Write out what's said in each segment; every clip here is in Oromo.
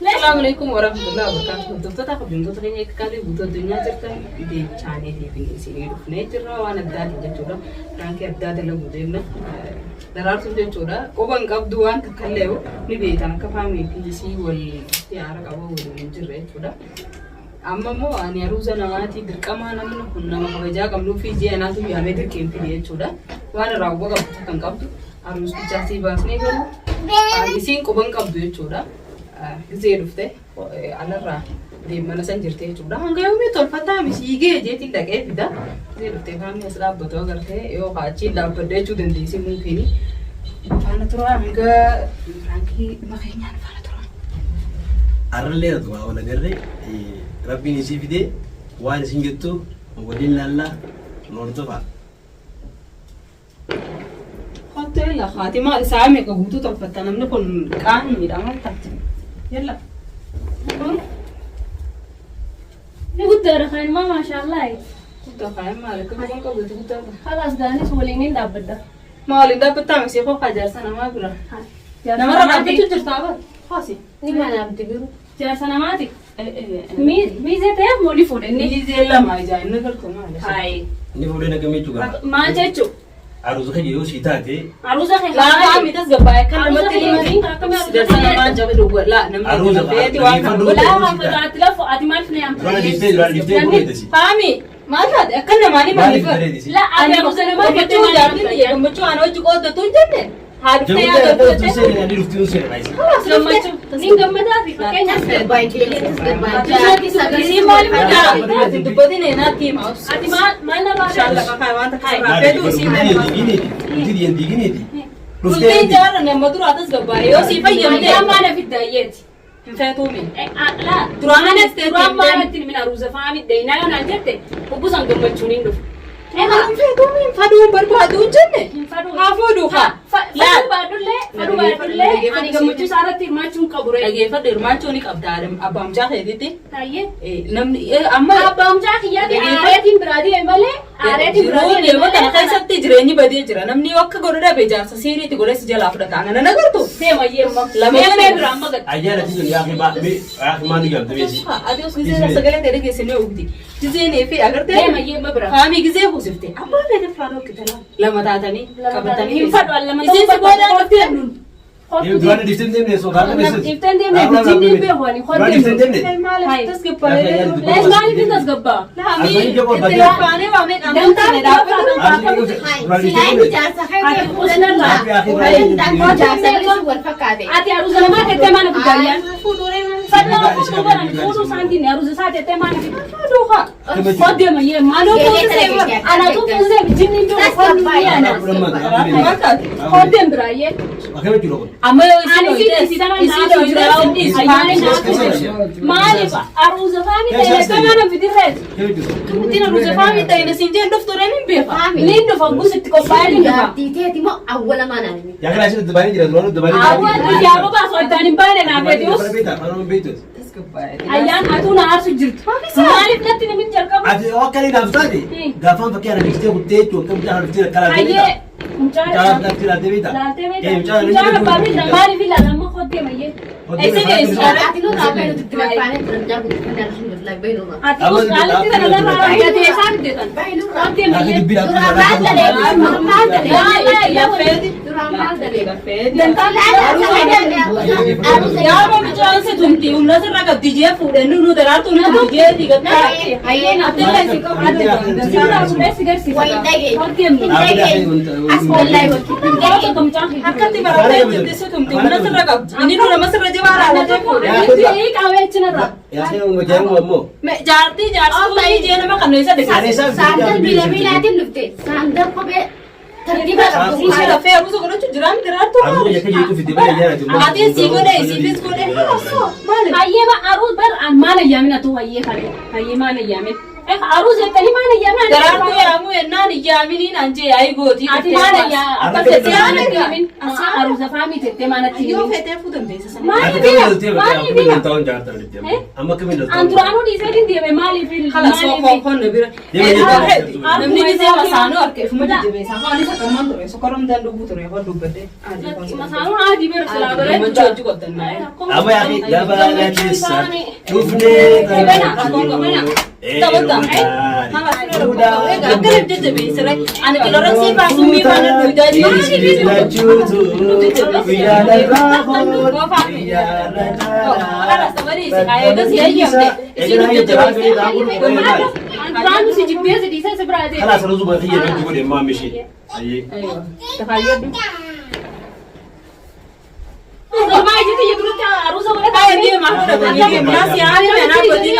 السلام عليكم ورحمة الله وبركاته. دكتورة خبرين دكتورة إنك كذي بوتو الدنيا جرتها دي شاني دي بيني سيني نيترا وأنا بدأت جتورا كان كي بدأت له بدينا درارت جتورا كوبان قبضوان تكلموا نبيت أنا كفامي بيسي والتيارة كابو والمنجرة جتورا أما مو أنا روزا نواتي دركما أنا منو كنا ما بجا كملو في جي أنا تو يامي دركيم في جتورا وأنا راوبا قبض كان قبض أروس كجاسي باس نيجرو إسين كوبان قبض جتورا زيرفته على الرا دي ما نسنجرته جودا هنگا يومي تولفتا مسيجي جيتي دقه بدا زيرفته فامي اسلا بتو غرته يو قاچي لابده جودن دي سي ممكني فانا ترى هنگا فرانكي مخينا فانا ترى ارلي دوا ولا غري ربي نسي فيدي وان سنجتو ودين لالا نورتفا خاطر لا خاتي ما سامي كبوتو تولفتا نمن كون كان ميدامل تاتي يلا نقول خاين ما شاء الله كنت خاين مالك كم قبل كنت خلاص داني سولينين دابدا ما ولين دابتا مسي خو خجر سنه ما بلا نمر ما تجي ترتابه خاصي ني ما نام تبيرو جار سنه ماتي مي زي تيا مولي فودني ني زي لا ما جاي نقولكم هاي ني فودنا كمي توغا ما جچو عروس خي يو سيتاتي عروس خي لا ما ميتس غباي كان متلي درسنا ما جاب دو لا عروس بيتي وان لا ما فدات لا فؤاد ما فينا يام فامي ما كاد كان ماني ما لا انا عروس ما بچو جاردين يا بچو انا وجو قد تو جنن هاد يا تسير يعني رفتي وسير بايس خلاص لما نين غمدا في كان باي كيلي تسغباي مال ما تدبدي نينا تي ماوس ادي ما انا ما شاء الله كاي وانت كاي دي دي رفتي جار نمدرو اتسغباي يو سي فيم ما انا في الدايت فاتومي لا درانا نستي ما انت من عروسه فامي دينا انا جت وبوسان غمچونين دو فاتومي فادو بربادو جنن هافودو لا فدو اني غمچو سارتي ماچون كبره اگه فدر ماچوني قبدارم ابام جا خيدتي تايه نمني اما ابام جا خيا دي اريتين برادي امله اريتين برادي يو تنا كايستي جريني بدي جرا نمني وك غوردا بيجار سيريتي غورس جلا فدا انا نغرتو سيما يما لما برام مغد اجانا تيجي يا اخي ما نيجي تبيسي اديوس غزي سغله تري سيني اوغدي جزيني في اگر ته سيما يما برام فامي غزي وسفتي اما بده فارو كتلا لما تاتني كبتني فدو لما زي سبودا كتن دوانا ديفتن ديم نسو قال بس ديفتن ديم بيجين ديم بيهوني خد ديم مال تسقب ليش مالي في تسقبا لا مي فاني وامي دم تاني ati harus nama tete mana budaya padahal aku bukan foto santi nih harus saat tete mana aduh kak kok dia mah ya mana tuh anak tuh punya begini tuh kok dia anak kok dia beraya ama isi mali pak harus fami tete mana bidiret kemudian harus fami tete sinjen daftaran ini ini tuh bagus itu kok bayar تيتي ما أول ما نعمل. يا أخي عشان الدباني جرا دروان الدباني. أول يا بابا صوت تاني بانه نابديوس. أنا بيتوس. أيان أتونا عارف جرت. ما عرفت نتني من جركم. عادي أوكي نافذني. قافان فكير أنا بيجي وتيت وكم جهر بيجي كلام. أيه. جهر نفسي لا تبيتا. لا تبيتا. جهر بابي دماري في لا ما خدي ما يه. ऐसे कैसे أتي لو نعمل تتبعنا ترجع بتكلم الحمد لله بيننا. أتي بس قالت كذا لا لا يا تيسان تيسان. خدي ما يه. يا فادي. يا بابا جان से तुमती उन्ना से रखा दीजिए फूड है नूनू दरार तूने दीजिए दिखत है आइए ना तेरे ऐसे को आते सारा उसने सिगरेट सिगरेट और क्या أسمع तो तुम चाहे हकती बराबर है जैसे तुमती उन्ना से रखा इन्हीं को नमस्ते रजवा रहा है एक आवे चना يا أخي أنا مجاي مو. मैं जाती जाती ये ना मैं करने से देखा ساندر بلا بلا تلفت ساندر قبل ترتيبها इसे लफे अब उसको कुछ जुराम दरार तो أروح يا أخي يجوا في الدباني جانا تقول. आते सीखो नहीं सीखो को नहीं आइए बा अरुद बर माने यामिना तो आइए खाने आइए माने यामिन عروس يتني ما نيا ما درارتو يا مو ينان يامين أنجي أي قوتي أتي ما نيا أبغى تسيانا كمين عروس فامي تتي ما نتي يو فتى فودن بيسا ما أنا ما كمين لطاون جارتا لطيم أما كمين لطاون أنترانو ديزاين دي مالي في خلاص هو كون نبير نمني نزيل مسانو أركيف مجد بيسا فاني سكرمان ترى سكرم دان دوبو ترى هو دوبته مسانو عادي بيرسلا بري من جوجو قدنا أما يا أخي لا بلا تيسا شوفني تبغى أقرب جد بيسا أنا كل رأسي فاسومي فانا دوجاجي خلاص تبغى أيه بس هي يومه إسينو جد أنترانو سيجي بيز ديزاين سبرادي خلاص رزق ما هي نقول ما مشي أيوة تخيل ما يجي يقولون عروس ولا هاي دي ما هو ده الناس يعني أنا بدي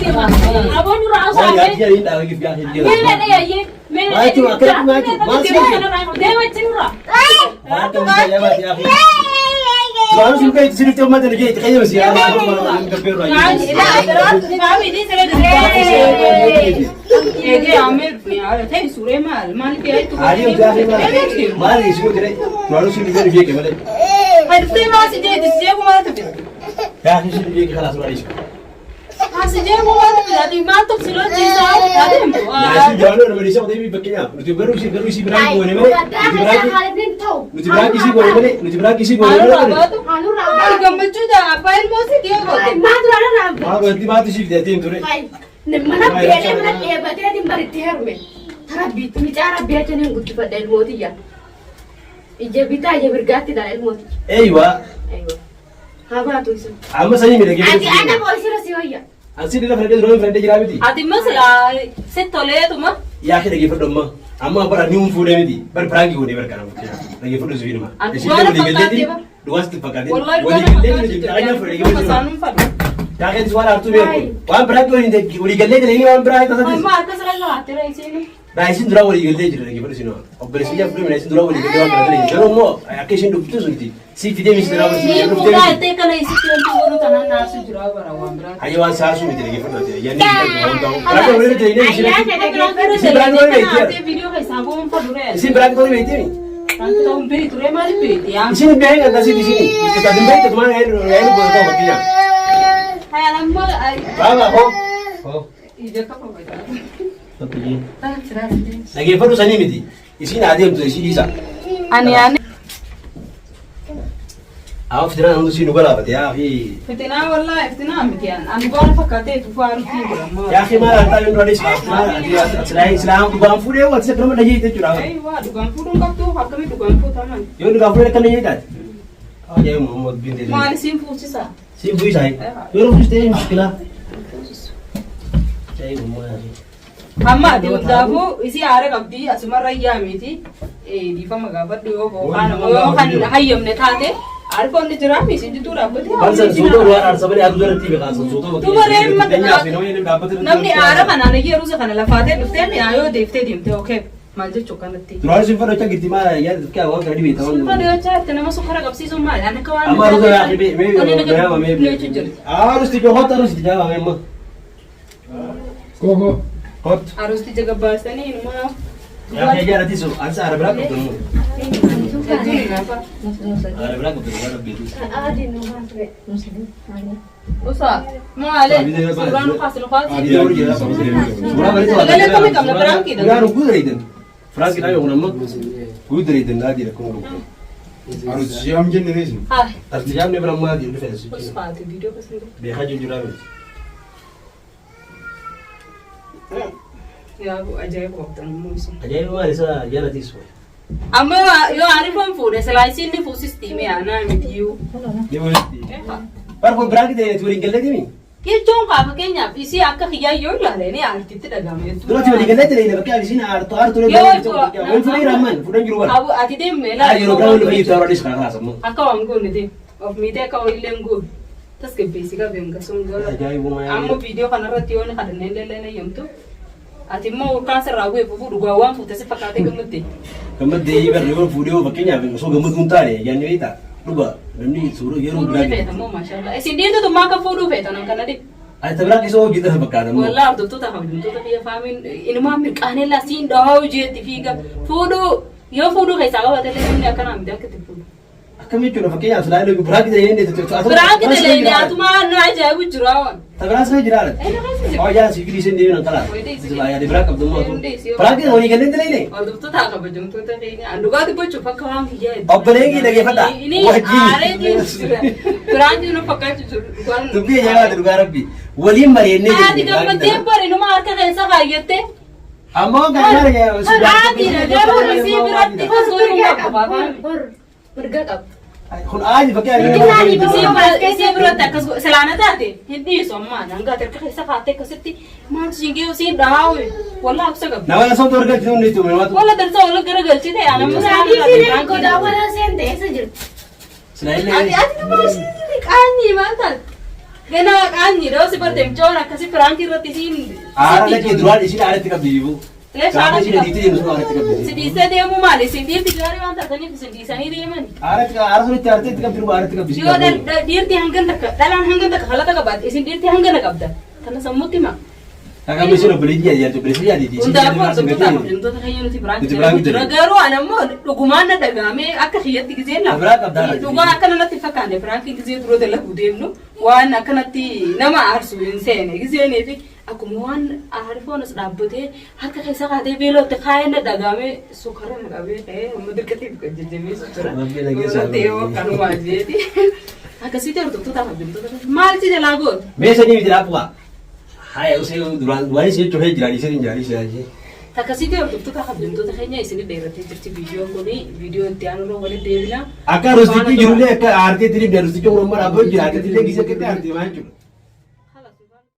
كمان أبو نور عروس يا أخي أنت أجيب يا أخي مين يا يه مين ما أنت ما كنت ما أنت ما ده ما تنرى ما أنت يا أخي ما مش ممكن تصير توم ما تنجي تخيل بس يا ما نكبر لا فامي دي سلة يجي عامل يعني تاني سوري ما لي أي هذه يا أخي ما لي شو كده ما شو اللي فيك كمان هذا ما سجى تسجى وما تبي يا أخي شو اللي فيك خلاص ما ليش سجى وما تبي هذه ما تبصلون جيسا هذا ناس جالو أنا ماليش أقدر يبي بكينا نتبرع شيء براي كونه نتبرع كيسي كونه مالي نتبرع كيسي كونه أنا كم بتشودا أبايل موسى ديو قلت ما بدي ما تشوف ده تيم ترى mana bere mana hebatnya di bariter me tara bit mi cara biasa nih gudu pada ilmu ya ije bita aja berganti dalam ilmu أيوة ayo apa tuh sih أما سني ملك ada polisi rasio ya أنسي ده فرد درون فرد جرابتي هذه مثلا ست ولا توما يا أخي لقي فرد أمه أما برا نيوم فوده مدي بر براغي ودي بر كلام لقي فرد زوين ما دوست فكادي والله ودي قلت لي نجيب أنا فرد يجيب مسانم فرد كأنه سؤال أرتو بيقول وان براغي ودي قلت لي ليه وان براغي تصدق ما أكسر الله ترى يسيني رايسين درا ودي قلت لي لقي فرد سينو أبرز يا فرد رايسين درا ودي قلت لي وان براغي جرو مو أكيشن دكتور زوجتي سي في دي مش درا ودي ni bukan tekan isi tuan tu tanah nasi jurah barawam berat حيوان ساسو مدري كيف فرد يعني براغي ودي قلت لي si berani ada video kayak sabun padure سي براغي ودي قلت لي kan tahu beri tu remah beri ya di sini biaya nggak sih di sini kita dembek itu mana air boleh tahu bagian kayak lama apa oh ide apa betul tapi lagi foto sani miti di sini ada yang tuh isi isa aneh-aneh aku fikiran untuk sini gua apa ya fi fitina wallah fitina amkian anu gua fakate tu faru ti ya akhi malah tahu yang radis malah dia selain Islam gua amfu dia waktu sebelum ada itu curang ay wa dugan fudun kap tu hakami dugan fu taman yo nggak boleh kan ini kan oh ya Muhammad bin Dili mal sim fu sisa si bui saya yo harus dia muskilah saya Muhammad amma di dafu isi are kabdi asma rayya miti di fa magabat di go kana mo kan hayyam ne tate arfon ni jurami sin tu rabati Bansa suatu luar arsa beri aku dari tiga kasus suatu tu bare namni ara kana ne yeru se kana la fate dufte mi ayo defte dimte okay malje chokanati terus sih pada cakap gimana ya kayak orang tadi betul sulfa de cha tena masu khara gapsi so mal ana kawan amma harus ya akhi harus dijawab harus dijawab memang kok hot harus dijaga bahasanya ini mah ya kayak nanti so ansa ada berapa tuh jadi apa ada berapa tuh berapa gitu ada nomor tuh usah mau ale suran fasil fasil dia udah jelas apa sih berapa itu ada kami kamu perang kita udah aku dari itu Franz kita yang nama gue dari itu nggak dia kau harus jam generasi ah harus jam dia berapa mati udah finish sepatu video kesan dia hajur jurang ya bu ajaib waktu musim aja itu mah bisa dia nanti semua amma yo arifan fude selai sini fu sistem ya na mitiu dia mau par kau berani deh tuh ringkel lagi nih ke chong ka kenya isi akka khiya yo la ne arti te daga me tu tuh tuh ringkel lagi deh pakai di sini arto arto lagi mau fude raman fude juruan abu ati de mela ayo lo kau lebih tahu di sekarang semua akka wangu ne de of mi de ka o ilengu tas ke basica bem ka sungo aja ibu mah amma video kana ratio ne kada ne le yamtu ati mau kanser ragu e fu duga wan fu te se pakate gamute kemudian dia ibarat fude pakai nya so gemut muntah deh jangan itu lupa namni suuraa yeroo Fuudhuu biraa feetamoo maashaallah. Isin dhiirtu tummaa akka fuudhuu feetan kana de. ay tabira kisoo gita fakkaata moo Wallah hordoftoota hawwintoota biyya faamiin inumaan mirqaanellaa siin dhawaa jeetti fiiga fuudhuu yoo fuudhuu keessaa qabatee namni akkanaa miti akka itti fuudhu. akkam jechuudha fakkeenyaaf silaa biraa kita yennee Biraan kita leeyne atumaa na ajaa'ibu jira waan. tabira siree jiraadha hojjaa sibiilii isin deebiin an kalaa yaade biraa qabdu moo biraa kita walii gallee dileeyne Hordoftoota kabajamtoota keenya andugaati gochuuf akka waan kiyyaa hedduu. obboleen kee dhageeffadha Ini aareetiin jira. Biraan jiru fakkaachuu jiru dhugaan. dubbii ijaabaate dhugaa rabbi waliin mari'annee Haati gammaddee bareeduma harka keessa kaayyattee. ammoo kan yaada Haati garuu isii biratti osoo hin qabu. Mirga qabu. kun aaji fakkeenyaaf Isii biratti akkas salaana taate hin dhiisu ammaa hanga harka keessa kaatee akkasitti maaltu shingee usii dhaawe walaa absa qabdi. nama na soomtu argaa jiru nitu mamatu Wala darsa wala garagalchite anamma Saanii fi reefu godaa wala seente eessa jirti? silaa ati nama ishii qaanyi maal taate? Ganaa qaanyi dhoo si barte michoon akkasi firaanki irratti isiin. aara lakkee duraan ishii aaretti qabdi jibu gaafa ishii dhiitti deemu sun aaretti qabdi Si dhiisee deemuu maali? Isin dhiirti gaarii waan taataniif isin dhiisanii deemani. aara sunitti aaretti qabdi jiru aaretti qabdi Yoo dhiirti hangan takka dhalaan hangan takka halata qabaate isin dhiirti hangana qabda. Kana sammuutti hima. kakam ishii obboleetti yaadi obboleessi yaadiiti Hundaafuu hordoftoota hordoftoota keenya nuti biraan jira. Garuu anammoo dhugumaan na dhagahamee akka kiyyatti gizee Biraa qabdaa dhugaan akkana natti fakkaanne biraanki gizee dura dalaguu deemnu waan akkanatti nama aarsu hin seene gizeenii fi akkuma waan aarifoon as dhaabbatee harka keessa kaatee beelootti kaayee na dhagahamee sukara na qabee ta'ee amma dirqatiif kan jajjabeessu jira. Ta'ee akkanumaa jeeti. Akkasitti hordoftoota hordoftoota maal si jalaa gootu? meeshaa ni miti laafuudha haya usee duraan waan ishee cufee jiraan ishee hin jaalii ishee Akkasitti hordoftoota hordoftoota keenya isin dheerattee jirti viidiyoon kuni viidiyoo itti aanuu walitti deebina. akka rustichi jirullee akka aarteetti ni rustichi uumama dhaaboo jira aarteetti illee gisee akka aartee waan jechuudha